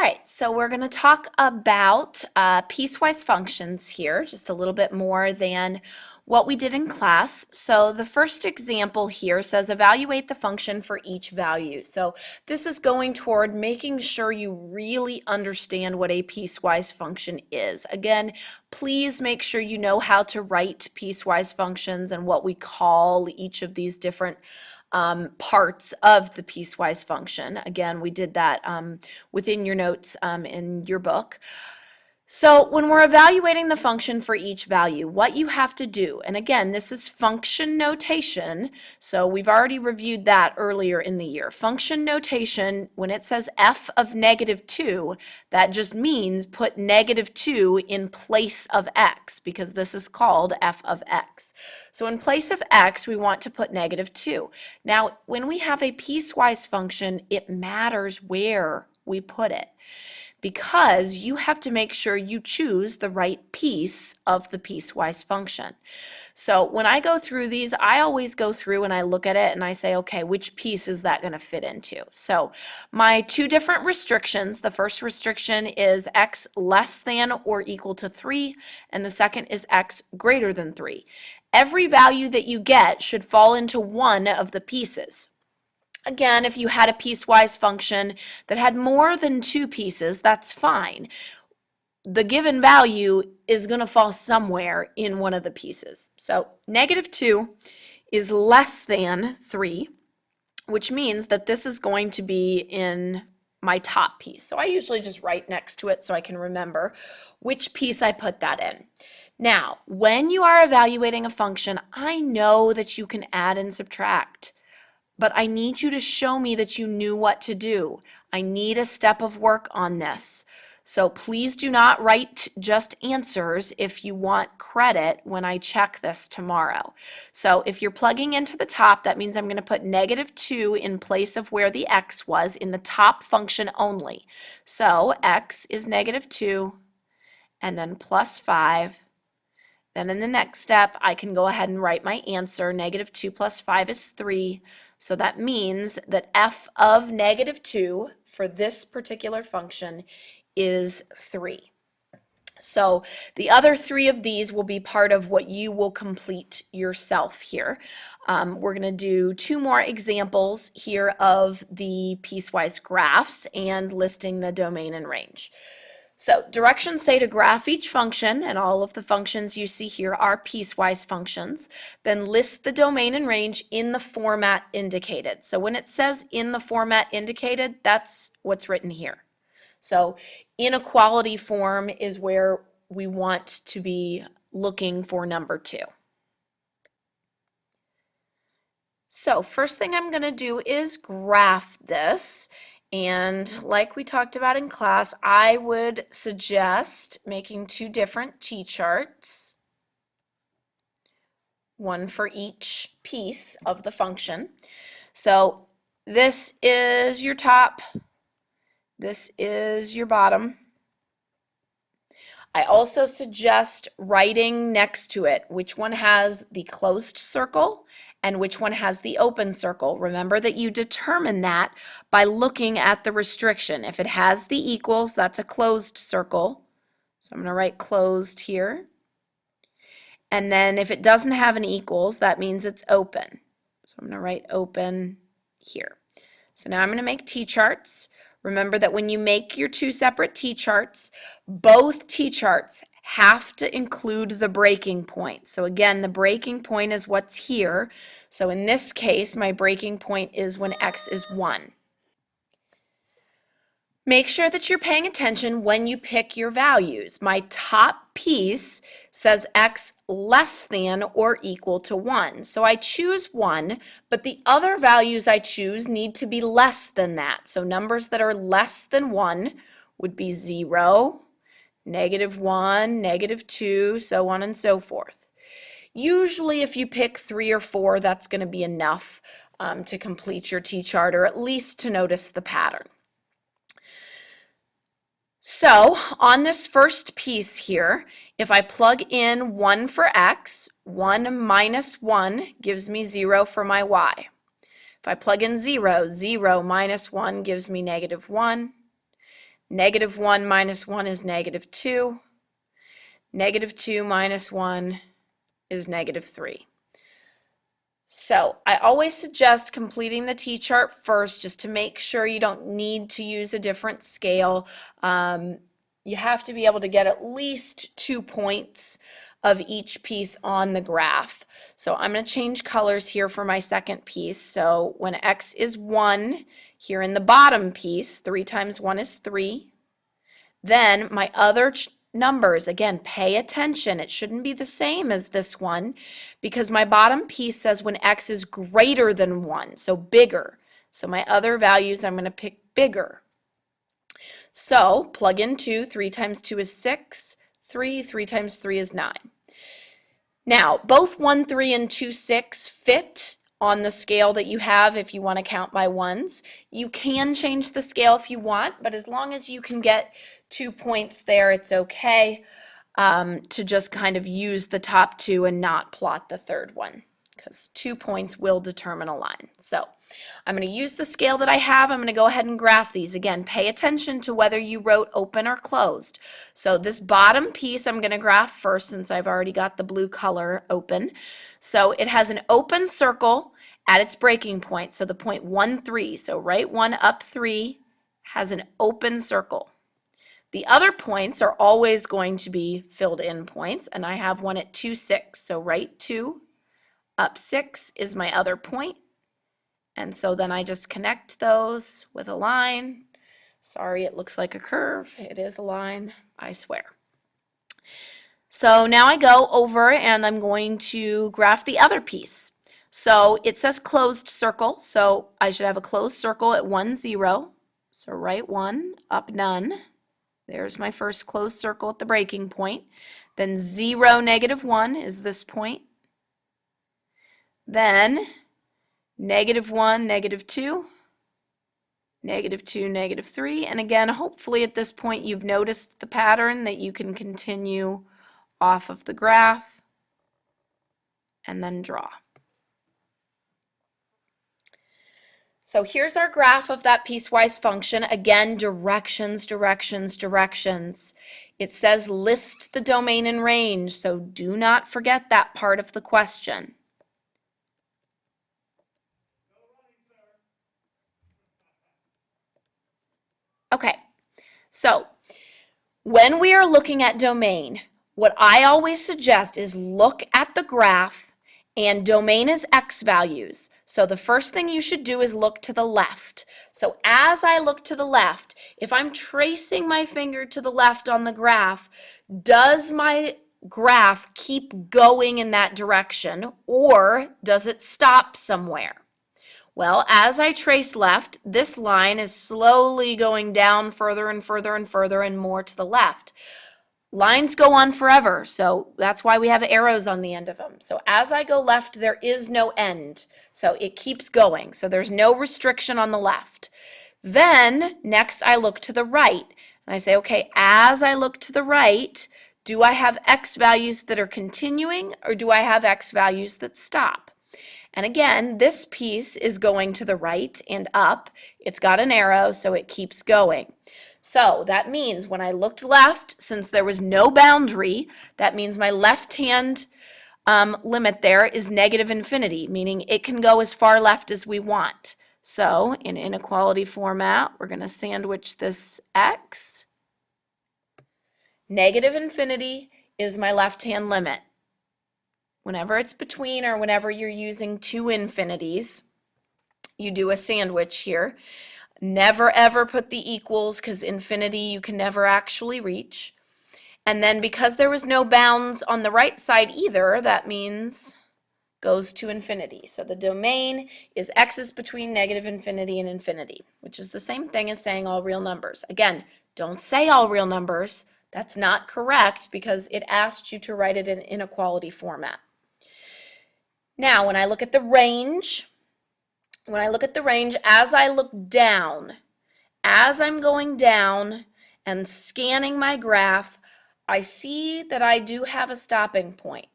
right, so we're going to talk about piecewise functions here, just a little bit more than what we did in class. So the first example here says evaluate the function for each value. So this is going toward making sure you really understand what a piecewise function is. Again, please make sure you know how to write piecewise functions and what we call each of these different parts of the piecewise function. Again, we did that within your notes in your book. So when we're evaluating the function for each value, what you have to do, and again, this is function notation, so we've already reviewed that earlier in the year. Function notation, when it says f of -2, that just means put -2 in place of x, because this is called f of x. So in place of x, we want to put -2. Now, when we have a piecewise function, it matters where we put it, because you have to make sure you choose the right piece of the piecewise function. So when I go through these, I always go through and I look at it and I say, okay, which piece is that going to fit into? So my two different restrictions, the first restriction is x less than or equal to 3, and the second is x greater than 3. Every value that you get should fall into one of the pieces. Again, if you had a piecewise function that had more than two pieces, that's fine. The given value is going to fall somewhere in one of the pieces. So -2 is less than 3, which means that this is going to be in my top piece. So I usually just write next to it so I can remember which piece I put that in. Now, when you are evaluating a function, I know that you can add and subtract, but I need you to show me that you knew what to do. I need a step of work on this. So please do not write just answers if you want credit when I check this tomorrow. So if you're plugging into the top, that means I'm going to put -2 in place of where the x was in the top function only. So x is -2 and then +5. Then in the next step, I can go ahead and write my answer. -2 plus 5 is 3. So that means that f of -2 for this particular function is 3. So the other 3 of these will be part of what you will complete yourself here. We're going to do 2 more examples here of the piecewise graphs and listing the domain and range. So directions say to graph each function, and all of the functions you see here are piecewise functions. Then list the domain and range in the format indicated. So when it says in the format indicated, that's what's written here. So inequality form is where we want to be looking for number 2. So first thing I'm going to do is graph this. And like we talked about in class, I would suggest making 2 different t-charts, one for each piece of the function. So this is your top, this is your bottom. I also suggest writing next to it which one has the closed circle and which one has the open circle. Remember that you determine that by looking at the restriction. If it has the equals, that's a closed circle. So I'm going to write closed here. And then if it doesn't have an equals, that means it's open. So I'm going to write open here. So now I'm going to make t-charts. Remember that when you make your 2 separate t-charts, both t-charts have to include the breaking point. So again, the breaking point is what's here. So in this case, my breaking point is when x is 1. Make sure that you're paying attention when you pick your values. My top piece says x less than or equal to 1. So I choose 1, but the other values I choose need to be less than that. So numbers that are less than 1 would be 0, -1, -2, so on and so forth. Usually if you pick 3 or 4, that's going to be enough to complete your t-chart, or at least to notice the pattern. So on this first piece here, if I plug in 1 for x, 1 minus 1 gives me 0 for my y. If I plug in 0, 0 minus 1 gives me -1. -1 minus 1 is -2. -2 minus 1 is -3. So I always suggest completing the t-chart first just to make sure you don't need to use a different scale. You have to be able to get at least 2 points of each piece on the graph. So I'm going to change colors here for my second piece. So when x is 1, here in the bottom piece, 3 times 1 is 3. Then my other numbers, again, pay attention. It shouldn't be the same as this one because my bottom piece says when x is greater than 1, so bigger. So my other values, I'm going to pick bigger. So plug in 2. 3 times 2 is 6. 3 times 3 is 9. Now, both 1, 3, and 2, 6 fit on the scale that you have if you want to count by ones. You can change the scale if you want, but as long as you can get 2 points there, it's okay to just kind of use the top 2 and not plot the third one, because 2 points will determine a line. So I'm going to use the scale that I have. I'm going to go ahead and graph these. Again, pay attention to whether you wrote open or closed. So this bottom piece I'm going to graph first since I've already got the blue color open. So it has an open circle at its breaking point, so the point 1, 3. So right 1 up 3 has an open circle. The other points are always going to be filled in points, and I have one at 2, 6. So right 2 up 6 is my other point. And so then I just connect those with a line. Sorry, it looks like a curve. It is a line, I swear. So now I go over and I'm going to graph the other piece. So it says closed circle, so I should have a closed circle at 1, 0. So right 1, up none. There's my first closed circle at the breaking point. Then 0, -1 is this point. Then -1, -2, -2, -3. And again, hopefully at this point you've noticed the pattern that you can continue off of the graph and then draw. So here's our graph of that piecewise function. Again, directions, directions, directions. It says list the domain and range, so do not forget that part of the question. Okay, so when we are looking at domain, what I always suggest is look at the graph, and domain is x values. So the first thing you should do is look to the left. So as I look to the left, if I'm tracing my finger to the left on the graph, does my graph keep going in that direction, or does it stop somewhere? Well, as I trace left, this line is slowly going down further and further and further and more to the left. Lines go on forever, so that's why we have arrows on the end of them. So as I go left, there is no end. So it keeps going. So there's no restriction on the left. Then, next I look to the right. And I say, okay, as I look to the right, do I have x values that are continuing, or do I have x values that stop? And again, this piece is going to the right and up. It's got an arrow, so it keeps going. So that means when I looked left, since there was no boundary, that means my left-hand limit there is -infinity, meaning it can go as far left as we want. So in inequality format, we're going to sandwich this x. -infinity is my left-hand limit. Whenever it's between or whenever you're using two infinities, you do a sandwich here. Never ever put the equals, because infinity you can never actually reach. And then because there was no bounds on the right side either, that means goes to infinity. So the domain is x is between -infinity and infinity, which is the same thing as saying all real numbers. Again, don't say all real numbers. That's not correct because it asked you to write it in inequality format. Now, when I look at the range, as I look down, as I'm going down and scanning my graph, I see that I do have a stopping point.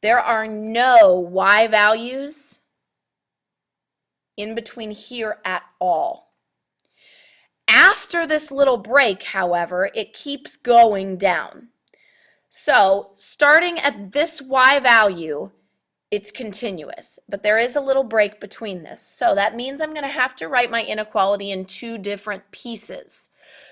There are no y values in between here at all. After after this little break, however, it keeps going down. So starting at this y value, it's continuous, but there is a little break between this. So that means I'm going to have to write my inequality in two different pieces.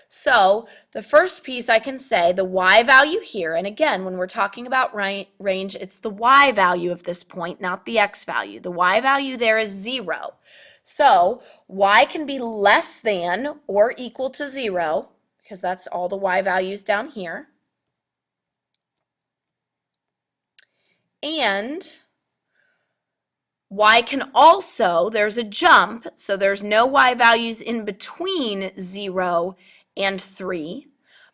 So the first piece I can say the y value here, and again, when we're talking about range, it's the y value of this point, not the x value. The y value there is 0. So y can be less than or equal to 0, because that's all the y values down here. And y can also, there's a jump, so there's no y values in between 0 and 3,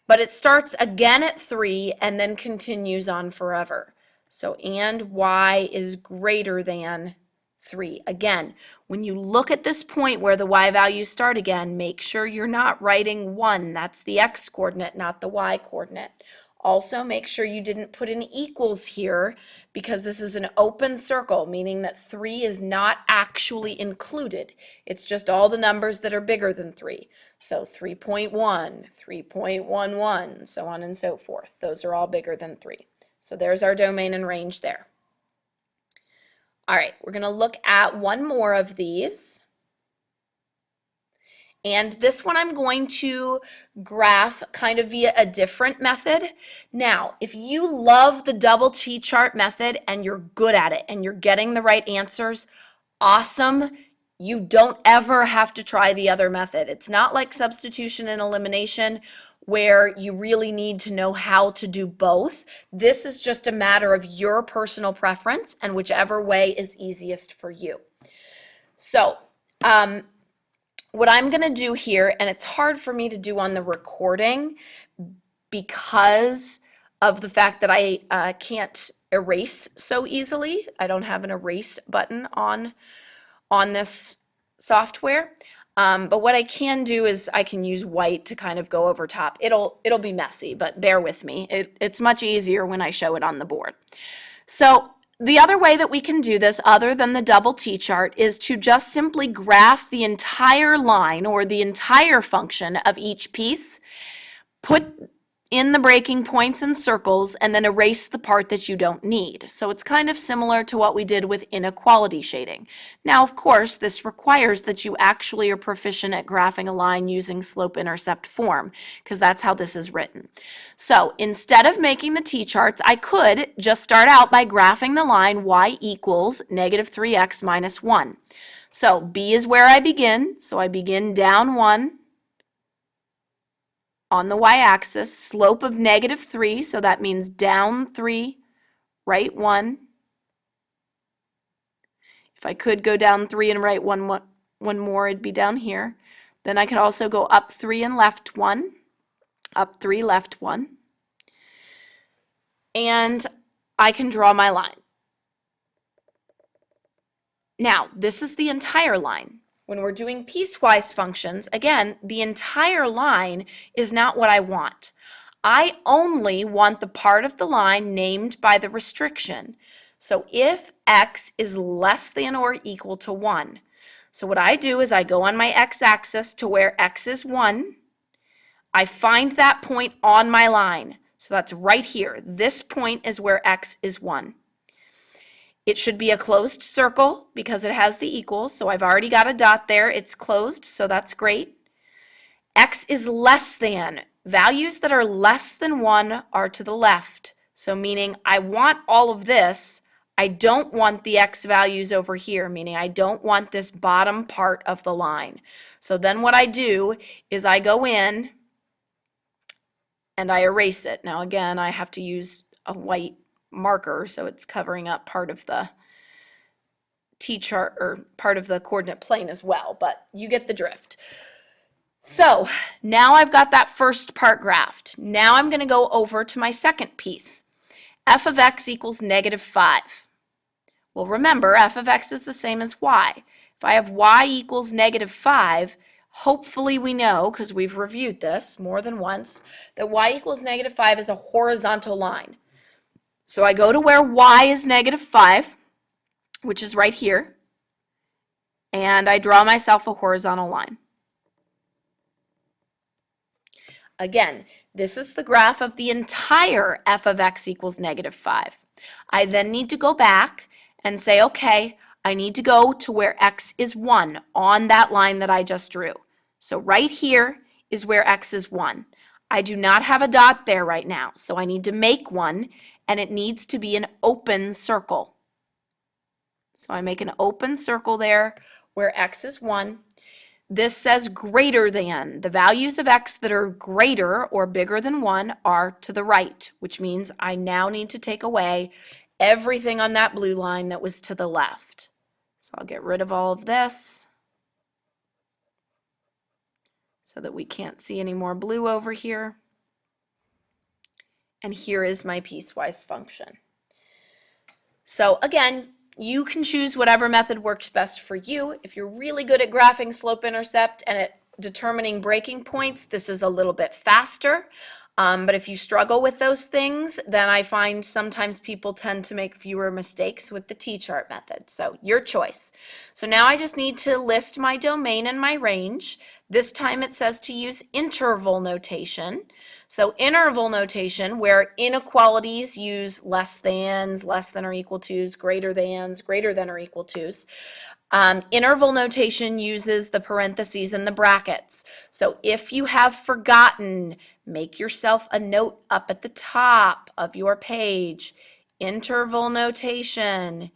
but it starts again at 3 and then continues on forever. So, and y is greater than 3. Again, when you look at this point where the y values start again, make sure you're not writing 1. That's the x coordinate, not the y coordinate. Also, make sure you didn't put in equals here because this is an open circle, meaning that 3 is not actually included. It's just all the numbers that are bigger than 3. So 3.1, 3.11, so on and so forth. Those are all bigger than 3. So there's our domain and range there. All right, we're going to look at one more of these. And this one I'm going to graph kind of via a different method. Now, if you love the double T-chart method and you're good at it and you're getting the right answers, awesome. You don't ever have to try the other method. It's not like substitution and elimination where you really need to know how to do both. This is just a matter of your personal preference and whichever way is easiest for you. So, what I'm going to do here, and it's hard for me to do on the recording because of the fact that I can't erase so easily. I don't have an erase button on this software. But what I can do is I can use white to kind of go over top. It'll be messy, but bear with me. It's much easier when I show it on the board. So the other way that we can do this, other than the double T-chart, is to just simply graph the entire line or the entire function of each piece, put in the breaking points and circles, and then erase the part that you don't need. So it's kind of similar to what we did with inequality shading. Now, of course, this requires that you actually are proficient at graphing a line using slope-intercept form, because that's how this is written. So instead of making the T-charts, I could just start out by graphing the line y equals negative 3x minus 1. So B is where I begin, so I begin down 1. On the y-axis, slope of negative 3, so that means down 3, right 1. If I could go down 3 and right one more, it'd be down here. Then I could also go up 3 and left 1, up 3, left 1. And I can draw my line. Now, this is the entire line. When we're doing piecewise functions, again, the entire line is not what I want. I only want the part of the line named by the restriction. So if x is less than or equal to 1. So what I do is I go on my x-axis to where x is 1. I find that point on my line. So that's right here. This point is where x is 1. It should be a closed circle because it has the equals, so I've already got a dot there. It's closed, so that's great. X is less than. Values that are less than 1 are to the left. So meaning I want all of this. I don't want the x values over here, meaning I don't want this bottom part of the line. So then what I do is I go in and I erase it. Now again, I have to use a white marker, so it's covering up part of the T-chart or part of the coordinate plane as well, but you get the drift. So now I've got that first part graphed. Now I'm going to go over to my second piece. F of x equals negative 5. Well, remember, f of x is the same as y. If I have y equals negative 5, hopefully we know, because we've reviewed this more than once, that y equals negative 5 is a horizontal line. So I go to where y is negative 5, which is right here, and I draw myself a horizontal line. Again, this is the graph of the entire f of x equals -5. I then need to go back and say, okay, I need to go to where x is 1 on that line that I just drew. So right here is where x is 1. I do not have a dot there right now, so I need to make one, and it needs to be an open circle. So I make an open circle there where x is 1. This says greater than. The values of x that are greater or bigger than 1 are to the right, which means I now need to take away everything on that blue line that was to the left. So I'll get rid of all of this so that we can't see any more blue over here. And here is my piecewise function. So again, you can choose whatever method works best for you. If you're really good at graphing slope-intercept and at determining breaking points, this is a little bit faster. But if you struggle with those things, then I find sometimes people tend to make fewer mistakes with the T-chart method. So your choice. So now I just need to list my domain and my range. This time it says to use interval notation. So interval notation, where inequalities use less thans, less than or equal tos, greater thans, greater than or equal tos. Interval notation uses the parentheses and the brackets. So if you have forgotten, make yourself a note up at the top of your page. Interval notation,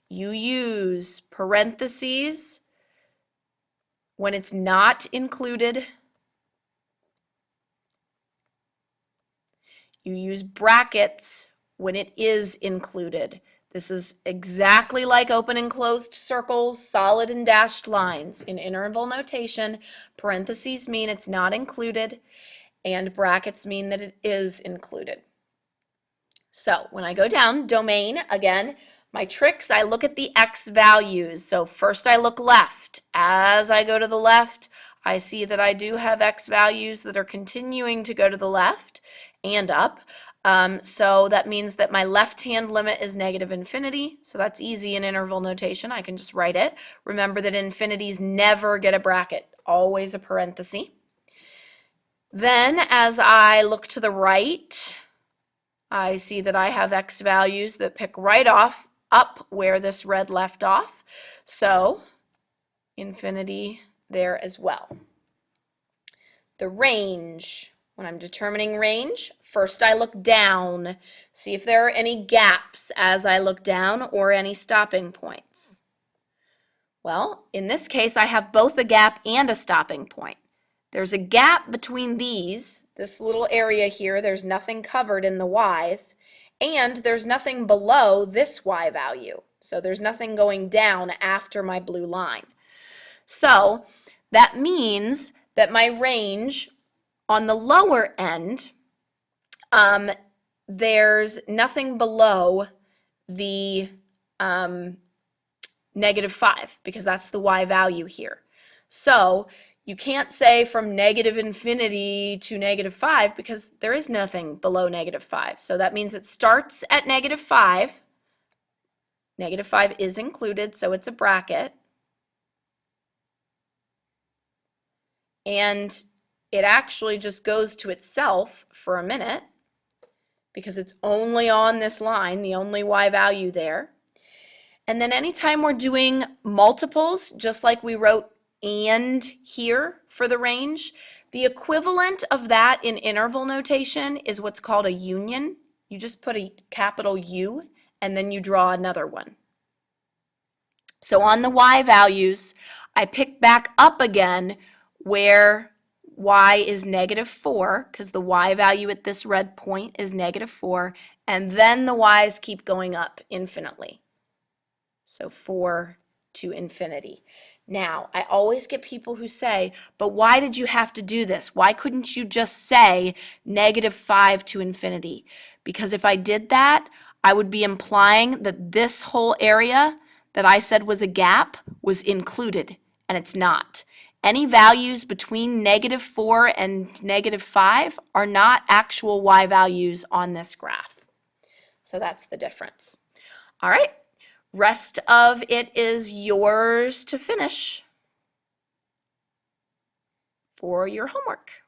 you use parentheses when it's not included. You use brackets when it is included. This is exactly like open and closed circles, solid and dashed lines. In interval notation, parentheses mean it's not included, and brackets mean that it is included. So when I go down, domain, again, my tricks, I look at the x values. So first I look left. As I go to the left, I see that I do have x values that are continuing to go to the left and up. So that means that my left-hand limit is -infinity. So that's easy in interval notation. I can just write it. Remember that infinities never get a bracket, always a parenthesis. Then as I look to the right, I see that I have x values that pick right off up where this red left off. So infinity there as well. The range. When I'm determining range, first I look down, see if there are any gaps as I look down or any stopping points. Well, in this case, I have both a gap and a stopping point. There's a gap between these, this little area here, there's nothing covered in the y's, and there's nothing below this y value. So there's nothing going down after my blue line. So that means that my range on the lower end, there's nothing below the -5 because that's the y value here. So you can't say from -infinity to -5 because there is nothing below -5. So that means it starts at -5. -5 is included, so it's a bracket. And it actually just goes to itself for a minute because it's only on this line, the only y value there. And then anytime we're doing multiples, just like we wrote and here for the range, the equivalent of that in interval notation is what's called a union. You just put a capital U and then you draw another one. So on the y values, I pick back up again where y is -4 because the y value at this red point is -4, and then the y's keep going up infinitely. So 4 to infinity. Now, I always get people who say, but why did you have to do this? Why couldn't you just say -5 to infinity? Because if I did that, I would be implying that this whole area that I said was a gap was included, and it's not. Any values between -4 and -5 are not actual y values on this graph. So that's the difference. All right, rest of it is yours to finish for your homework.